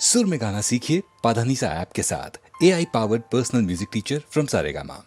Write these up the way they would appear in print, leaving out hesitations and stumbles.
सुर में गाना सीखिए पाधानीसा ऐप के साथ। AI powered personal music teacher from Saregama.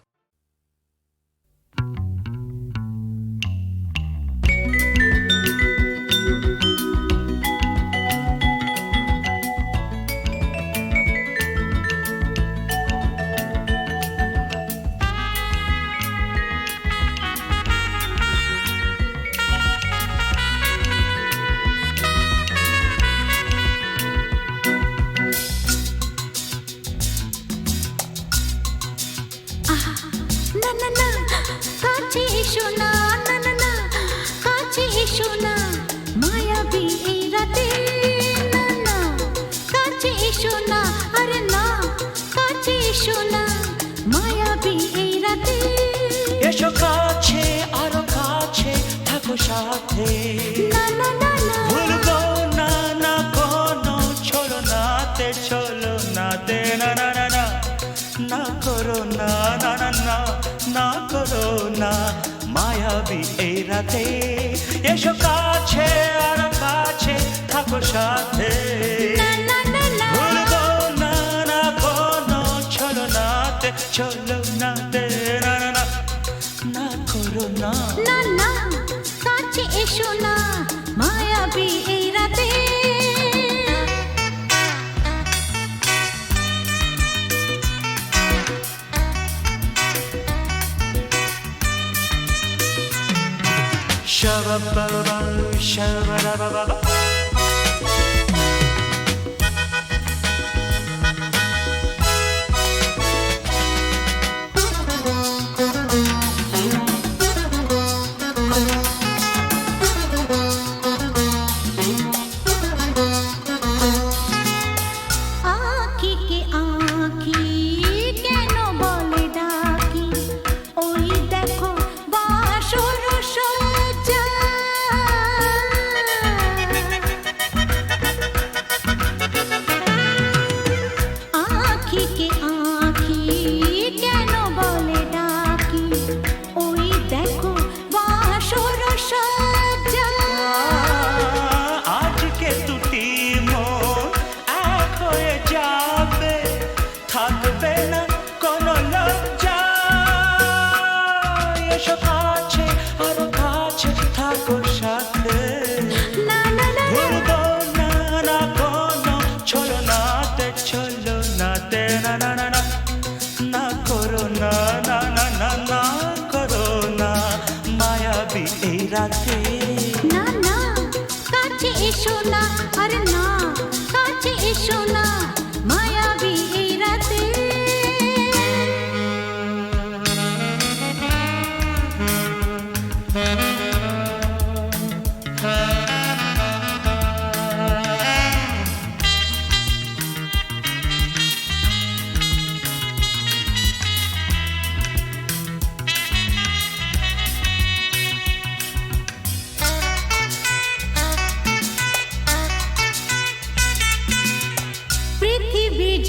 এসো কাছে আরো কাছে থাকো সাথে ভুলবো না না কোনো চলো নাতে না না না না না করো না না না না না করো না মায়াবী এই রাতে এসো কাছে আরো কাছে থাকো সাথে ভুলবো না না কোনো চলো নাতে না না না না করো না না না কাছে এসো না মায়াবী এই রাতে Shabba-ba-ba, shabba-da-ba-ba-ba. না না কাছে এসো না আরে না কাছে এসো না মায়াবী এই রাতে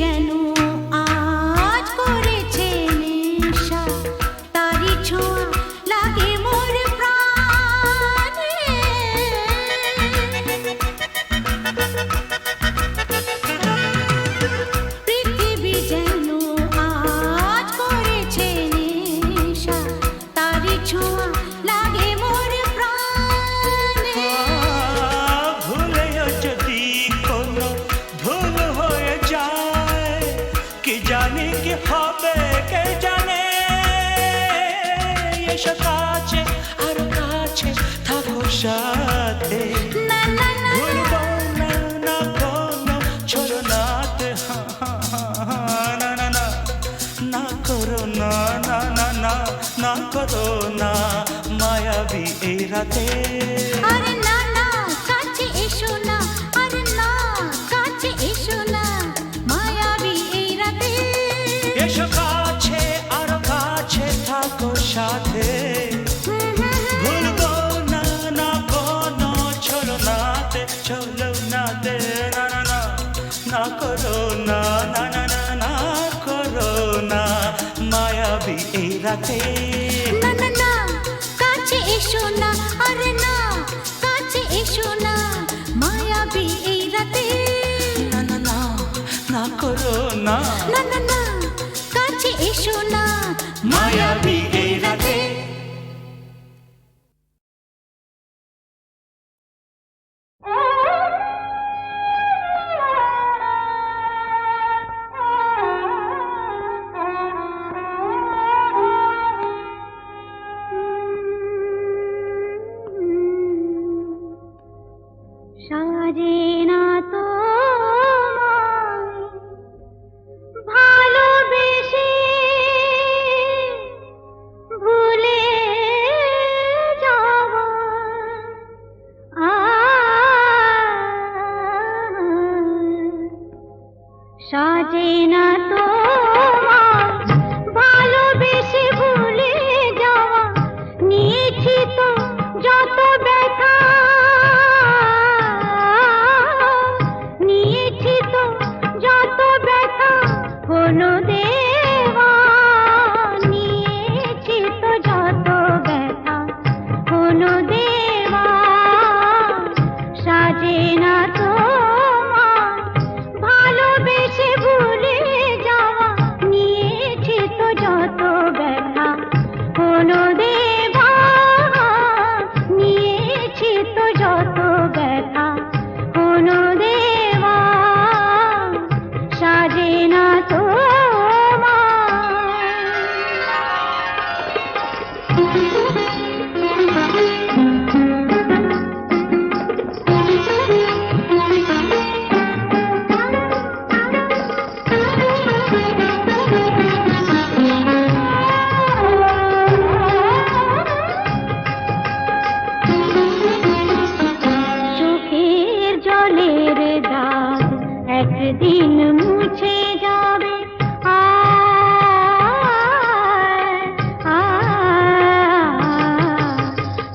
যেন আজ করেছে নেশা তারি ছোঁয়া লাগে মোর প্রাণে পৃথিবী যেন আজ করেছে নেশা তারি ছোঁয়া লাগে মোর প্রাণে ভুলেও যদি কোনো ভুল হয়ে যায় কি জানি কি হবে কে জানে এসো কাছে আরো কাছে থাকো সাথে ভুলবো না না কোনো চলো নাতে না না না না করো না না না না না করো না মায়াবী এই রাতে আরে না না কাছে এসো না আরে না কাছে এসো না মায়াবী এই রাতে এসো কাছে আরো কাছে থাকো সাথে ভুলবো না না কোনো চলো নাতে না না না না করো না না না না না করো না মায়াবী এই রাতে না না না কাছে এসো না আরে না কাছে এসো না মায়াবী এই রাতে না না না না করো না, না না না কাছে এসো না, মায়াবী এই রাতে। সাজে না তো ভালোবেসে ভুলে যাব, সাজে না তো ভালোবেসে ভুলে যাওয়া, নিয়েছি তো যত ব্যথা, নিয়েছি তো যত ব্যথা, হলো দেওয়া, নিয়েছি তো যত ব্যথা, হলো দেওয়া, সাজে না তো ভালোবেসে ভুলে যাওয়া, নিয়েছি তো যত ব্যথা, হলো দেওয়া, নিয়েছি তো যত ব্যথা, হলো দেওয়া, সাজে না তো চোখের জলের দাগ একদিন মুছে যাবে,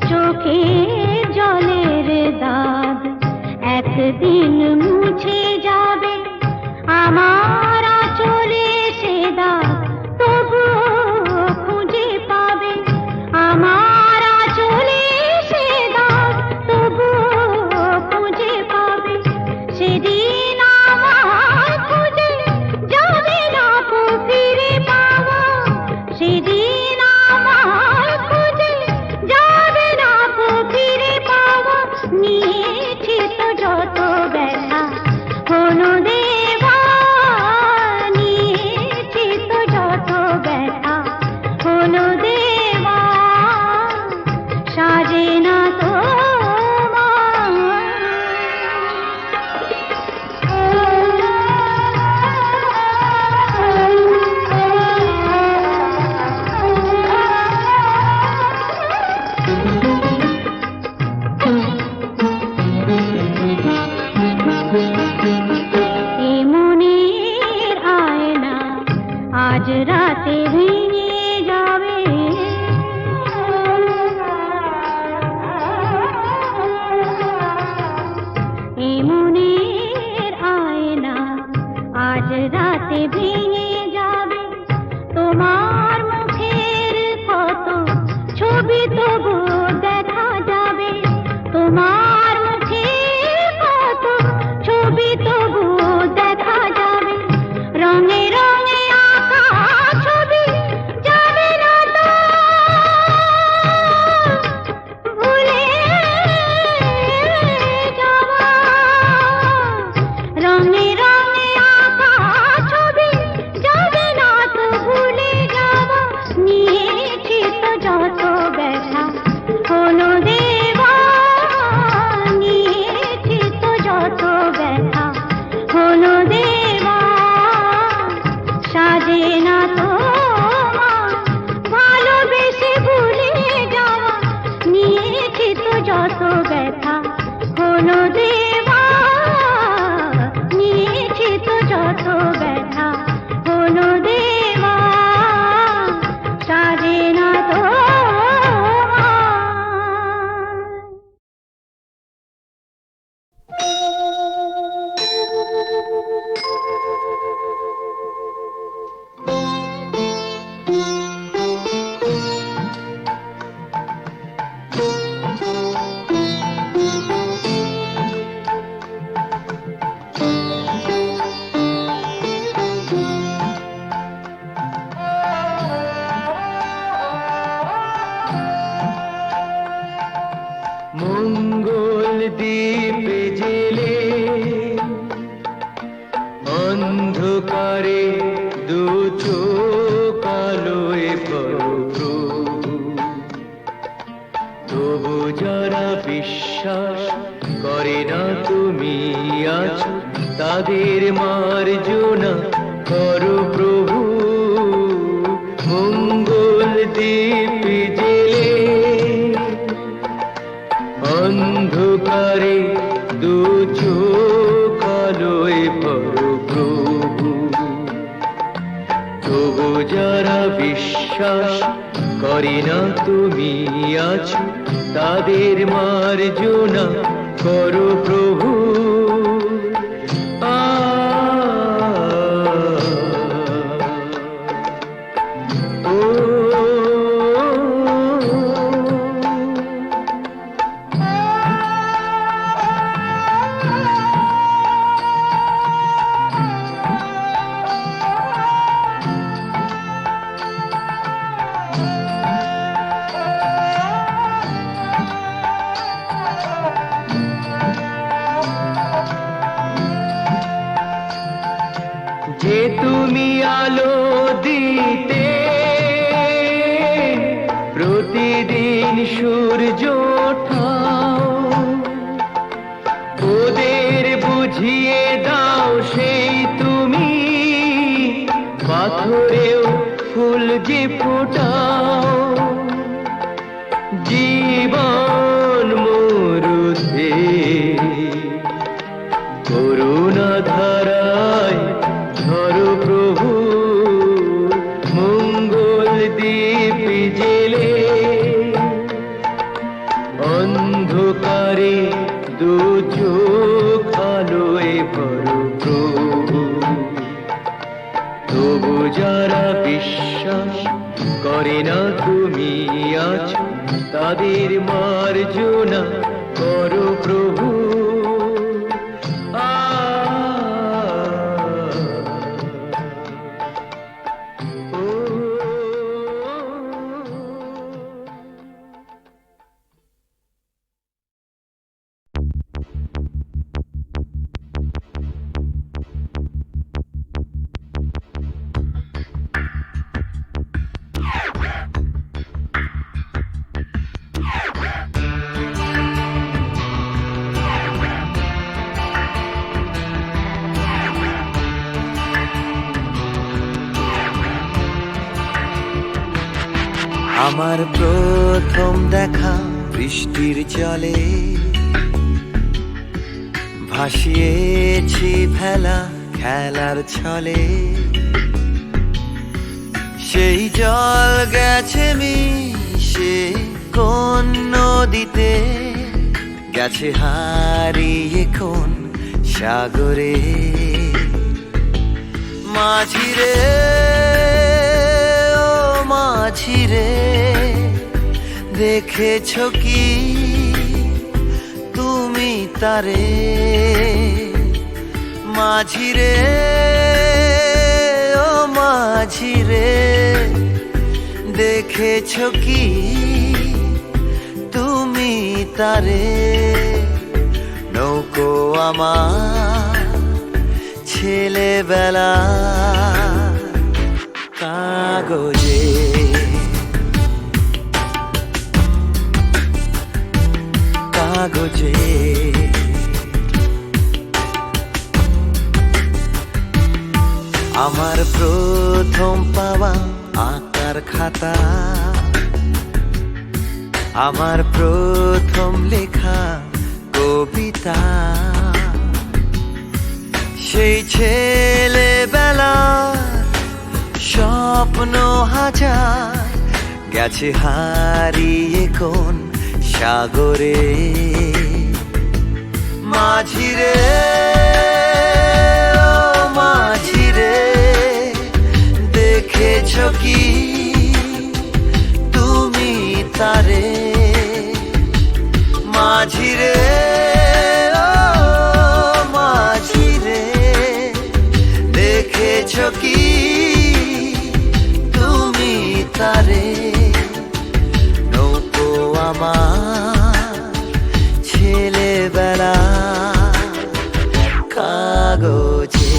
চোখের জলের দাগ একদিন মুছে যাবে, আমার আঁচলে সে দাগ তবুও খুঁজে পাবে, আমার আঁচলে সে দাগ তবুও খুঁজে পাবে, সেদিন আমার খুঁজে যাবে না কো ফিরে পাওয়া, সেদিন আমার খুঁজে যাবে না কো ফিরে পাওয়া, নিয়েছি তো যত ব্যথা, হলো দেওয়া, নিয়েছি তো যত ব্যথা, হলো দেওয়া, সাজে না তো এ মনের আয়না আজ রাতে ভেঙে যাবে, এ মনের আয়না আজ রাতে ভেঙে যাবে, তোমার মুখের কত ছবি তবু দেখা যাবে, তোমার মুখের কত ছবি তবু দেখা যাবে, রঙে রঙে আঁকা ছবি যাবে না তো ভুলে যাওয়া, রঙে রঙে আঁকা ছবি যাবে না তো ভুলে যাওয়া, নিয়েছি তো যত ব্যথা, হলো দেওয়া, নিয়েছি তো যত ব্যথা, হলো দেওয়া, সাজে না তো ভালোবেসে ভুলে যাওয়া, নিয়েছি তো যত ব্যথা, হলো দেওয়া, নিয়েছি তো যত ব্যথা, হলো দেওয়া, সাজে না তো অন্ধকারে দু চোখ আলোয় ভরো প্রভু, তবু যারা বিশ্বাস করে না তুমি আছো, তাদের মার্জনা করো প্রভু। মঙ্গল দ্বীপ জেলে অন্ধকারে দু চোখ আলোয় ভরো প্রভু, তবু যারা বিশ্বাস করে না তুমি আছো, তাদের মার্জনা করো প্রভু। যে তুমি আলো দিতে প্রতিদিন সূর্য ওঠাও, ওদের বুঝিয়ে দাও সেই তুমি পাথরেও ফুল যে ফোটাও। জীবন মরুতে করুণা ধারায় ধরো প্রভু, মঙ্গল দ্বীপ জেলে অন্ধকারে দু চোখ আলোয় ভরো প্রভু, তবু যারা বিশ্বাস করে না তুমি আছো, তাদের মার্জনা করো প্রভু। আমার প্রথম দেখা বৃষ্টির জলে, ভাসিয়েছি ভেলা খেলার ছলে। সেই জল গেছে মিশে কোন নদীতে, গেছে হারিয়ে কোন সাগরে। মাঝিরে ও মাঝিরে, দেখেছ কি তুমি তারে? মাঝিরে ও মাঝিরে, দেখেছ কি তুমি তারে? নৌকো আমার ছেলেবেলা কাগজে, কাগজে। আমার প্রথম পাওয়া আঁকার খাতা, আমার প্রথম লেখা কবিতা। সেই ছেলেবেলা স্বপ্ন হাজার, গেছে হারিয়ে কোন সাগরে। মাঝিরে ও মাঝিরে, দেখেছ কি তুমি তারে? মাঝিরে ও মাঝিরে, দেখেছ কি তুমি তারে? নৌকো আমার ছেলেবেলা কাগজে।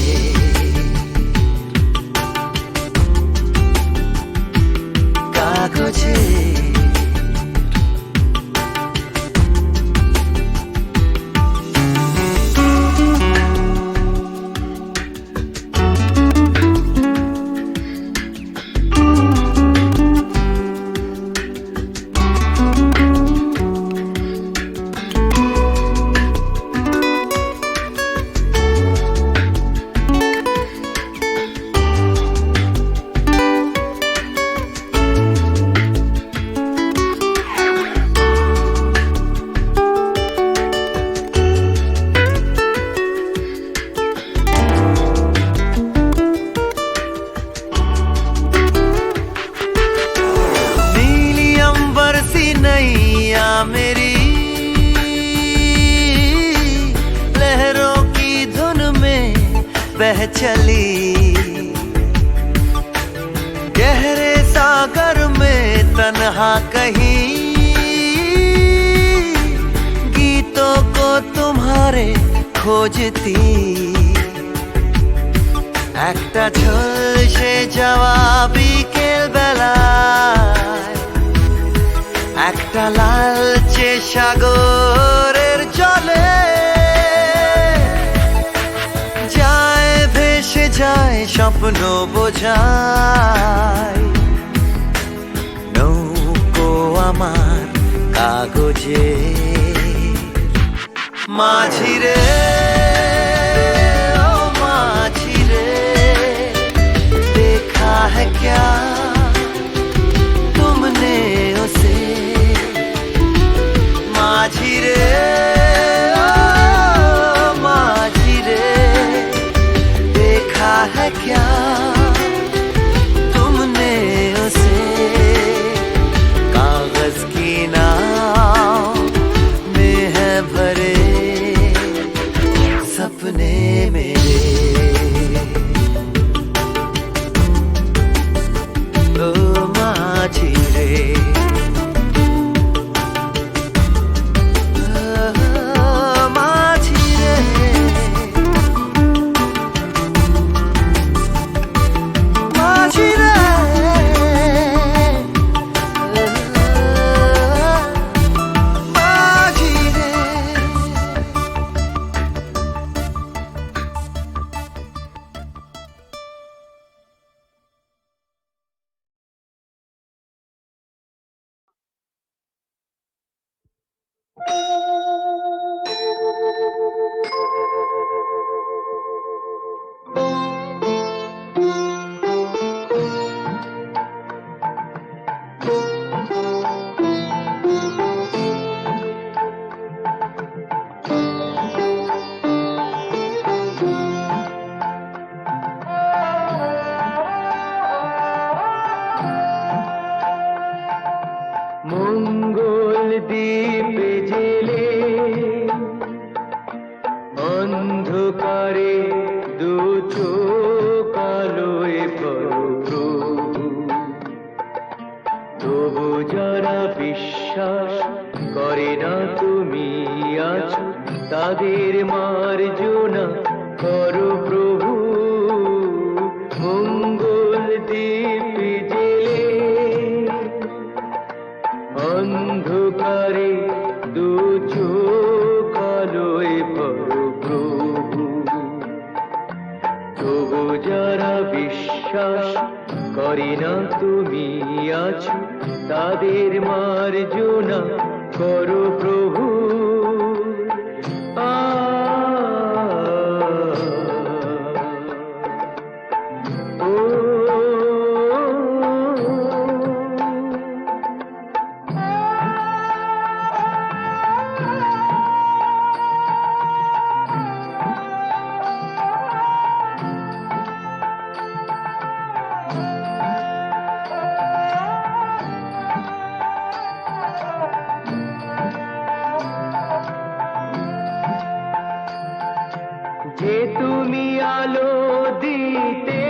बह चली गहरे सागर में तन्हा कहीं गीतों को तुम्हारे खोजती একটা ঝলসে যাওয়া বিকেল বেলায় একটা লালচে সাগরের জলে যায় ভেসে যায় স্বপ্ন বোঝায় নৌকো আমার কাগজে মাঝি রে ও মাঝি রে देखा है क्या तुमने उसे माझी रे ओ माझी रे देखा है क्या तुमने उसे कागज की नाव में है भरे सपने मेरे ओ माझी रे माझी रे माझी रे माझी रे মঙ্গল দ্বীপে জেলে অন্ধকারে দু চোখ আলোয় প্রভু তবু যারা বিশ্বাস করে না তুমি আছো তাদের মার্জনা করো প্রভু মঙ্গল দ্বীপে জেলে অন্ধকারে দু চোখ আলোয় প্রভু তবু যারা বিশ্বাস করে না তুমি আছো তাদের মার্জনা করো প্রভু যে তুমি আলো দিতে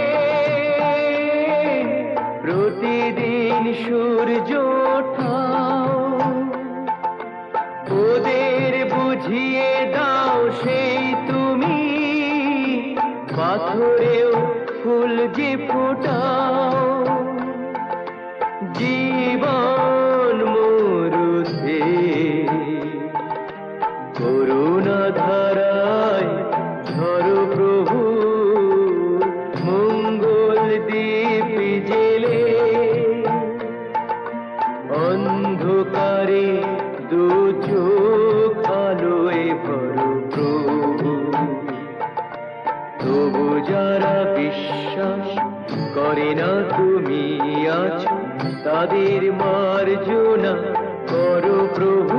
প্রতিদিন সূর্য ওঠাও ওদের বুঝিয়ে দাও সেই তুমি পাথরেও ফুল যে ফোটাও জীবন মরুতে করুণা ধারায় ধরো প্রভু মঙ্গল দ্বীপ জেলে অন্ধকারে দু চোখ আলোয় ভরো প্রভু তবু যারা বিশ্বাস করে না তুমি আছো তাদের মার্জনা করো প্রভু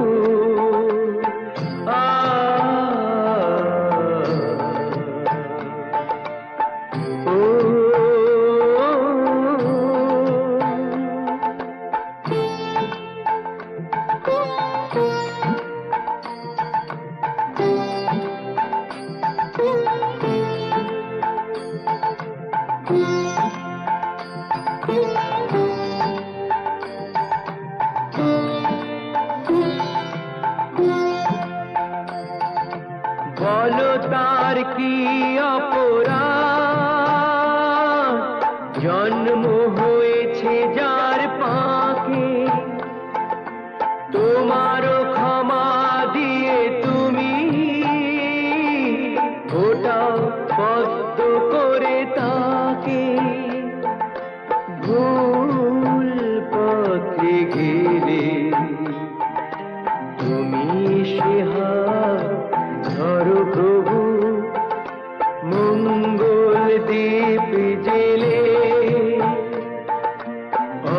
জন্ম হয়েছে যার পাকে তোমারও ক্ষমা দিয়ে তুমি ওটাও পদ্ম করে তাকে ভুল পথে গেলে তুমি সে হাত ধরো প্রভু মঙ্গল দীপ জেলে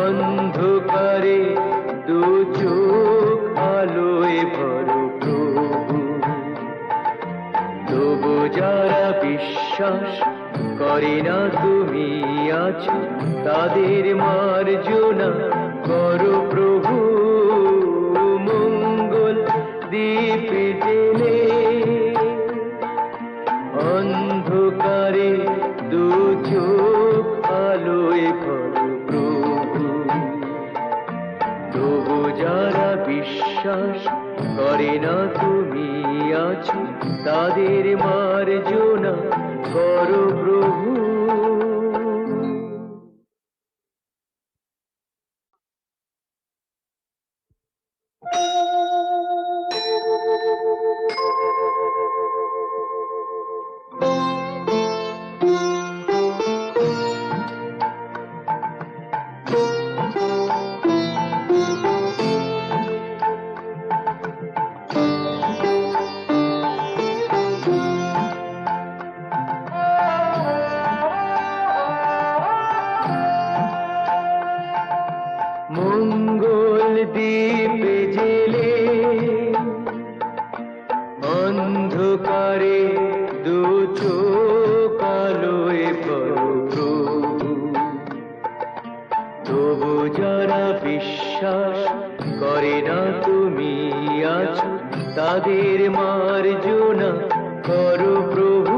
অন্ধকারে দু চোখ আলোয় ভরো প্রভু তবু যারা বিশ্বাস করে না তুমি আছো তাদের মার্জনা করো প্রভু মঙ্গল দীপ জেলে অন্ধকারে দু চোখ আলোয় ভরো প্রভু তবু যারা বিশ্বাস করে না তুমি আছো তাদের মার্জনা করো প্রভু মঙ্গল দীপ জেলে অন্ধকারে দু চোখ আলোয় ভরো প্রভু তবু যারা বিশ্বাস করে না তুমি আছো তাদের মার্জনা করো প্রভু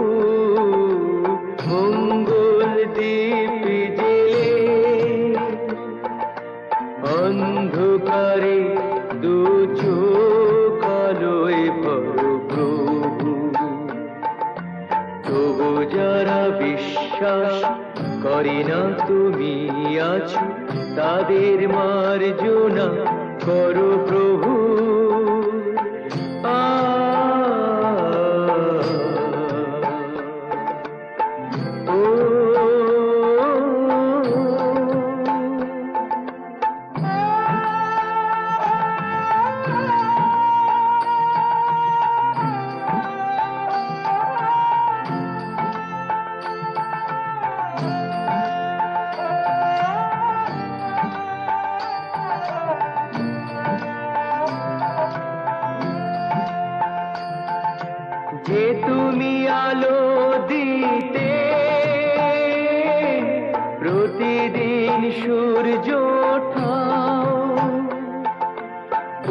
মঙ্গল দীপ জেলে অন্ধকারে দু চোখ আলোয় ভরো প্রভু তবু যারা বিশ্বাস করে না তুমি আছো তাদের মার্জনা করো প্রভু যে তুমি আলো দিতে প্রতিদিন সূর্য ওঠাও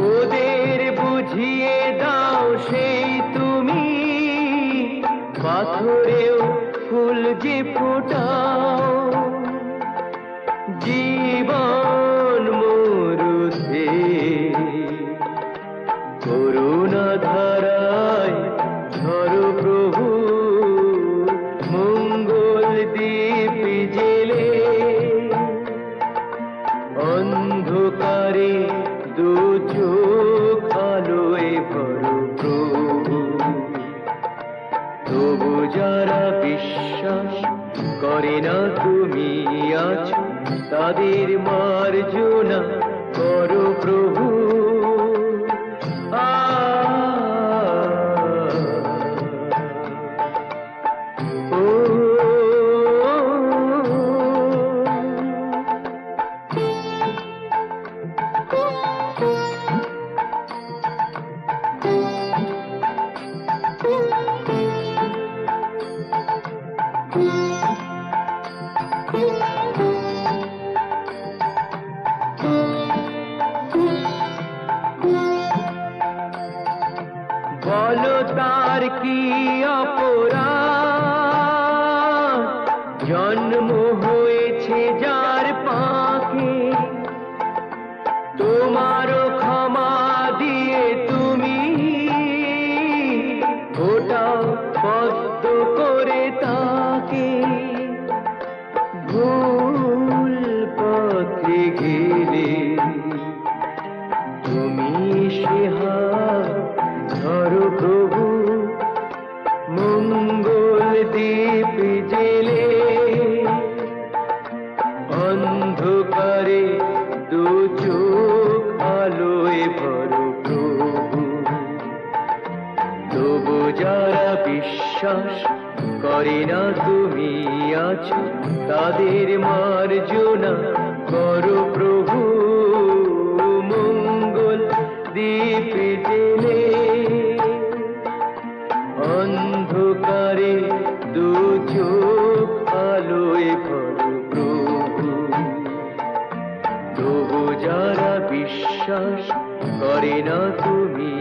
ওদের বুঝিয়ে দাও সেই তুমি পাথরেও ফুল যে ফোটাও জীবন মরুতে করুণা ধারায় ধরো প্রভু মঙ্গল দীপ জেলে অন্ধকারে দু চোখ আলোয় ভরো প্রভু তবু যারা বিশ্বাস করে না তুমি আছো তাদের মার্জনা করো প্রভু বলো তার কি অপরাধ জন্ম হয়েছে যার পাকে তোমারও ক্ষমা দিয়ে তুমি ওটাও পদ্ম করে তাকে ভুল আছো তাদের মার্জনা করো প্রভু মঙ্গল দীপ জেলে অন্ধকারে দু চোখ আলোয় ভরো প্রভু তবু যারা বিশ্বাস করে না তুমি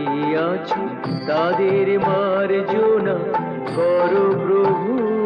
আছো তাদের মার্জনা করো প্রভু